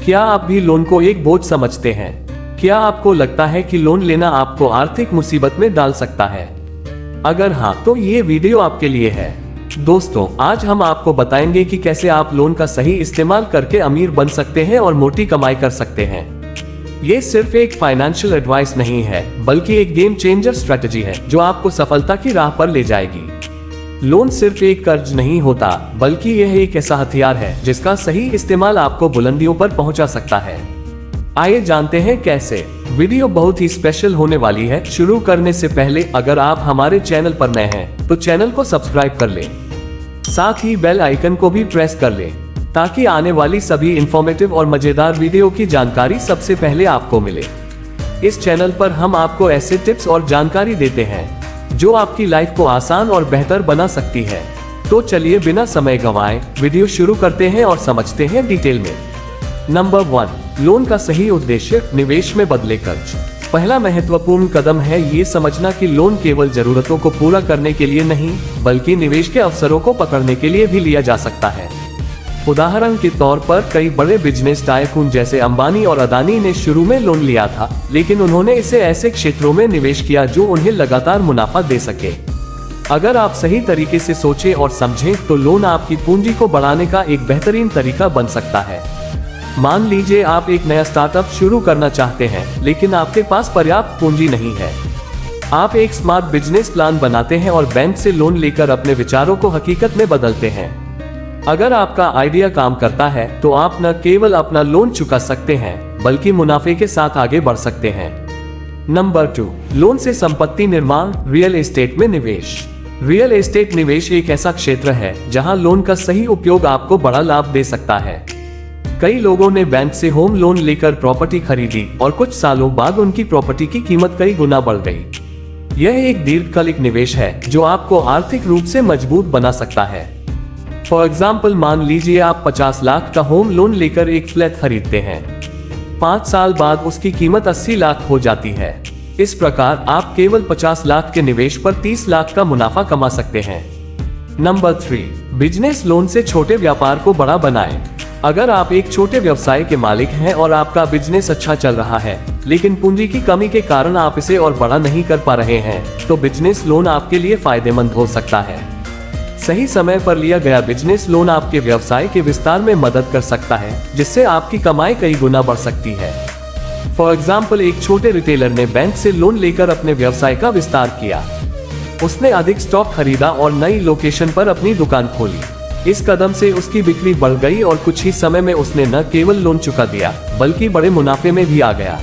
क्या आप भी लोन को एक बोझ समझते हैं? क्या आपको लगता है कि लोन लेना आपको आर्थिक मुसीबत में डाल सकता है? अगर हाँ, तो ये वीडियो आपके लिए है। दोस्तों, आज हम आपको बताएंगे कि कैसे आप लोन का सही इस्तेमाल करके अमीर बन सकते हैं और मोटी कमाई कर सकते हैं। ये सिर्फ एक फाइनेंशियल एडवाइस नहीं है, बल्कि एक गेम चेंजर स्ट्रेटजी है जो आपको सफलता की राह पर ले जाएगी। लोन सिर्फ एक कर्ज नहीं होता, बल्कि यह एक ऐसा हथियार है जिसका सही इस्तेमाल आपको बुलंदियों पर पहुंचा सकता है। आइए जानते हैं कैसे। वीडियो बहुत ही स्पेशल होने वाली है। शुरू करने से पहले अगर आप हमारे चैनल पर नए हैं तो चैनल को सब्सक्राइब कर लें, साथ ही बेल आइकन को भी प्रेस कर लें ताकि आने वाली सभी इंफॉर्मेटिव और मजेदार वीडियो की जानकारी सबसे पहले आपको मिले। इस चैनल पर हम आपको ऐसे टिप्स और जानकारी देते हैं जो आपकी लाइफ को आसान और बेहतर बना सकती है। तो चलिए बिना समय गंवाए वीडियो शुरू करते हैं और समझते हैं डिटेल में। नंबर 1, लोन का सही उद्देश्य, निवेश में बदले कर्ज। पहला महत्वपूर्ण कदम है ये समझना कि लोन केवल जरूरतों को पूरा करने के लिए नहीं, बल्कि निवेश के अवसरों को पकड़ने के लिए भी लिया जा सकता है। उदाहरण के तौर पर कई बड़े बिजनेस टाइकून जैसे अंबानी और अदानी ने शुरू में लोन लिया था, लेकिन उन्होंने इसे ऐसे क्षेत्रों में निवेश किया जो उन्हें लगातार मुनाफा दे सके। अगर आप सही तरीके से सोचें और समझें तो लोन आपकी पूंजी को बढ़ाने का एक बेहतरीन तरीका बन सकता है। मान लीजिए आप एक नया स्टार्टअप शुरू करना चाहते हैं, लेकिन आपके पास पर्याप्त पूंजी नहीं है। आप एक स्मार्ट बिजनेस प्लान बनाते हैं और बैंक से लोन लेकर अपने विचारों को हकीकत में बदलते हैं। अगर आपका आइडिया काम करता है तो आप न केवल अपना लोन चुका सकते हैं, बल्कि मुनाफे के साथ आगे बढ़ सकते हैं। नंबर 2, लोन से संपत्ति निर्माण, रियल एस्टेट में निवेश। रियल एस्टेट निवेश एक ऐसा क्षेत्र है जहां लोन का सही उपयोग आपको बड़ा लाभ दे सकता है। कई लोगों ने बैंक से होम लोन लेकर प्रॉपर्टी खरीदी और कुछ सालों बाद उनकी प्रॉपर्टी की कीमत कई गुना बढ़ गई। यह एक दीर्घकालिक निवेश है जो आपको आर्थिक रूप से मजबूत बना सकता है। फॉर एग्जाम्पल, मान लीजिए आप 50 लाख का होम लोन लेकर एक फ्लैट खरीदते हैं। 5 साल बाद उसकी कीमत 80 लाख हो जाती है। इस प्रकार आप केवल 50 लाख के निवेश पर 30 लाख का मुनाफा कमा सकते हैं। नंबर 3, बिजनेस लोन से छोटे व्यापार को बड़ा बनाएं। अगर आप एक छोटे व्यवसाय के मालिक हैं और आपका बिजनेस अच्छा चल रहा है, लेकिन पूंजी की कमी के कारण आप इसे और बड़ा नहीं कर पा रहे हैं, तो बिजनेस लोन आपके लिए फायदेमंद हो सकता है। सही समय पर लिया गया बिजनेस लोन आपके व्यवसाय के विस्तार में मदद कर सकता है, जिससे आपकी कमाई कई गुना बढ़ सकती है। फॉर एग्जाम्पल, एक छोटे रिटेलर ने बैंक से लोन लेकर अपने व्यवसाय का विस्तार किया। उसने अधिक स्टॉक खरीदा और नई लोकेशन पर अपनी दुकान खोली। इस कदम से उसकी बिक्री बढ़ गई और कुछ ही समय में उसने न केवल लोन चुका दिया, बल्कि बड़े मुनाफे में भी आ गया।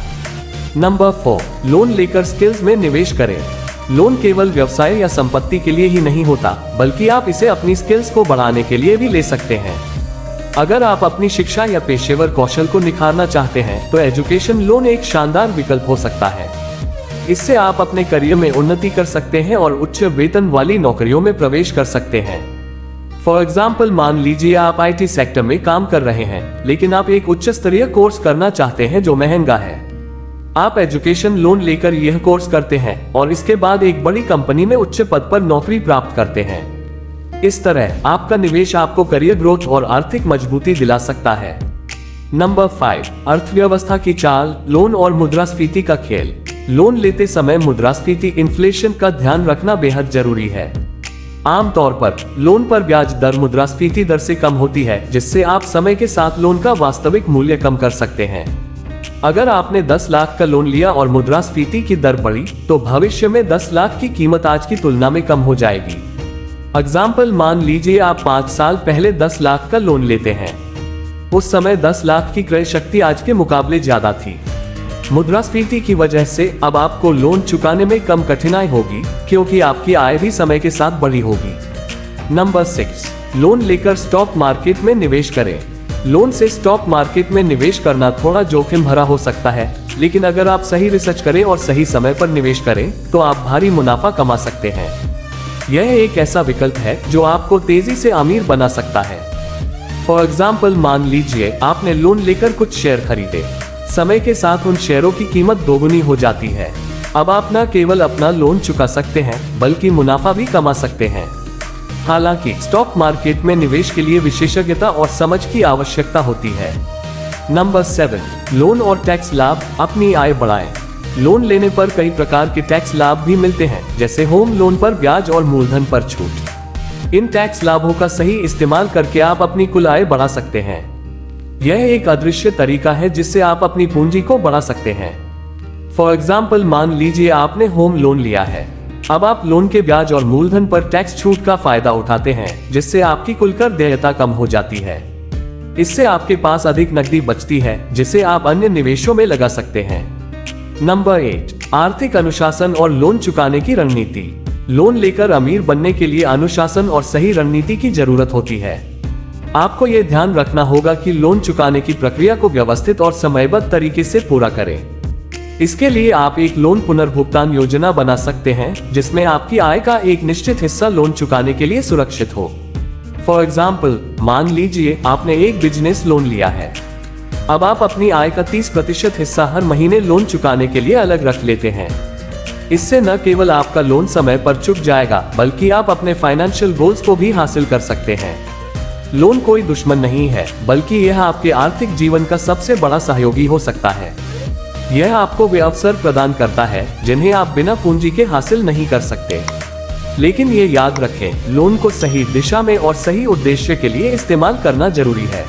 नंबर 4, लोन लेकर स्किल्स में निवेश करें। लोन केवल व्यवसाय या संपत्ति के लिए ही नहीं होता, बल्कि आप इसे अपनी स्किल्स को बढ़ाने के लिए भी ले सकते हैं। अगर आप अपनी शिक्षा या पेशेवर कौशल को निखारना चाहते हैं तो एजुकेशन लोन एक शानदार विकल्प हो सकता है। इससे आप अपने करियर में उन्नति कर सकते हैं और उच्च वेतन वाली नौकरियों में प्रवेश कर सकते हैं। फॉर एग्जाम्पल, मान लीजिए आप IT सेक्टर में काम कर रहे हैं, लेकिन आप एक उच्च स्तरीय कोर्स करना चाहते हैं जो महंगा है। आप एजुकेशन लोन लेकर यह कोर्स करते हैं और इसके बाद एक बड़ी कंपनी में उच्च पद पर नौकरी प्राप्त करते हैं। इस तरह आपका निवेश आपको करियर ग्रोथ और आर्थिक मजबूती दिला सकता है। नंबर 5, अर्थव्यवस्था की चाल, लोन और मुद्रास्फीति का खेल। लोन लेते समय मुद्रास्फीति, इन्फ्लेशन का ध्यान रखना बेहद जरूरी है। आमतौर पर लोन पर ब्याज दर मुद्रास्फीति दर से कम होती है, जिससे आप समय के साथ लोन का वास्तविक मूल्य कम कर सकते हैं। अगर आपने 10 लाख का लोन लिया और मुद्रास्फीति की दर बढ़ी, तो भविष्य में 10 लाख की कीमत आज की तुलना में कम हो जाएगी। एग्जाम्पल, मान लीजिए आप 5 साल पहले 10 लाख का लोन लेते हैं। उस समय 10 लाख की क्रय शक्ति आज के मुकाबले ज्यादा थी। मुद्रास्फीति की वजह से अब आपको लोन चुकाने में कम कठिनाई होगी, क्योंकि आपकी आय भी समय के साथ बढ़ी होगी। नंबर 6, लोन लेकर स्टॉक मार्केट में निवेश करें। लोन से स्टॉक मार्केट में निवेश करना थोड़ा जोखिम भरा हो सकता है, लेकिन अगर आप सही रिसर्च करें और सही समय पर निवेश करें तो आप भारी मुनाफा कमा सकते हैं। यह एक ऐसा विकल्प है जो आपको तेजी से अमीर बना सकता है। फॉर एग्जाम्पल, मान लीजिए आपने लोन लेकर कुछ शेयर खरीदे। समय के साथ उन शेयरों की कीमत दोगुनी हो जाती है। अब आप न केवल अपना लोन चुका सकते हैं, बल्कि मुनाफा भी कमा सकते हैं। हालांकि स्टॉक मार्केट में निवेश के लिए विशेषज्ञता और समझ की आवश्यकता होती है। नंबर 7, लोन और टैक्स लाभ, अपनी आय बढ़ाएं। लोन लेने पर कई प्रकार के टैक्स लाभ भी मिलते हैं, जैसे होम लोन पर ब्याज और मूलधन पर छूट। इन टैक्स लाभों का सही इस्तेमाल करके आप अपनी कुल आय बढ़ा सकते हैं। यह एक अदृश्य तरीका है जिससे आप अपनी पूंजी को बढ़ा सकते हैं। फॉर एग्जाम्पल, मान लीजिए आपने होम लोन लिया है। अब आप लोन के ब्याज और मूलधन पर टैक्स छूट का फायदा उठाते हैं, जिससे आपकी कुल कर देयता कम हो जाती है। इससे आपके पास अधिक नकदी बचती है, जिसे आप अन्य निवेशों में लगा सकते हैं। नंबर 8, आर्थिक अनुशासन और लोन चुकाने की रणनीति। लोन लेकर अमीर बनने के लिए अनुशासन और सही रणनीति की जरूरत होती है। आपको यह ध्यान रखना होगा कि लोन चुकाने की प्रक्रिया को व्यवस्थित और समयबद्ध तरीके से पूरा करें। इसके लिए आप एक लोन पुनर्भुगतान योजना बना सकते हैं, जिसमें आपकी आय का एक निश्चित हिस्सा लोन चुकाने के लिए सुरक्षित हो। फॉर एग्जाम्पल, मान लीजिए आपने एक बिजनेस लोन लिया है। अब आप अपनी आय का 30% हिस्सा हर महीने लोन चुकाने के लिए अलग रख लेते हैं। इससे न केवल आपका लोन समय पर चुक जाएगा, बल्कि आप अपने फाइनेंशियल गोल्स को भी हासिल कर सकते हैं। लोन कोई दुश्मन नहीं है, बल्कि यह आपके आर्थिक जीवन का सबसे बड़ा सहयोगी हो सकता है। यह आपको वे अवसर प्रदान करता है जिन्हें आप बिना पूंजी के हासिल नहीं कर सकते। लेकिन ये याद रखें, लोन को सही दिशा में और सही उद्देश्य के लिए इस्तेमाल करना जरूरी है।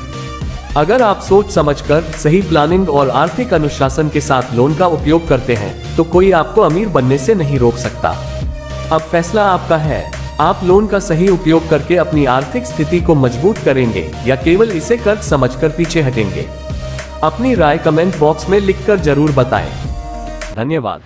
अगर आप सोच समझकर, सही प्लानिंग और आर्थिक अनुशासन के साथ लोन का उपयोग करते हैं, तो कोई आपको अमीर बनने से नहीं रोक सकता। अब फैसला आपका है, आप लोन का सही उपयोग करके अपनी आर्थिक स्थिति को मजबूत करेंगे या केवल इसे कर्ज समझकर पीछे हटेंगे। अपनी राय कमेंट बॉक्स में लिखकर जरूर बताएं। धन्यवाद।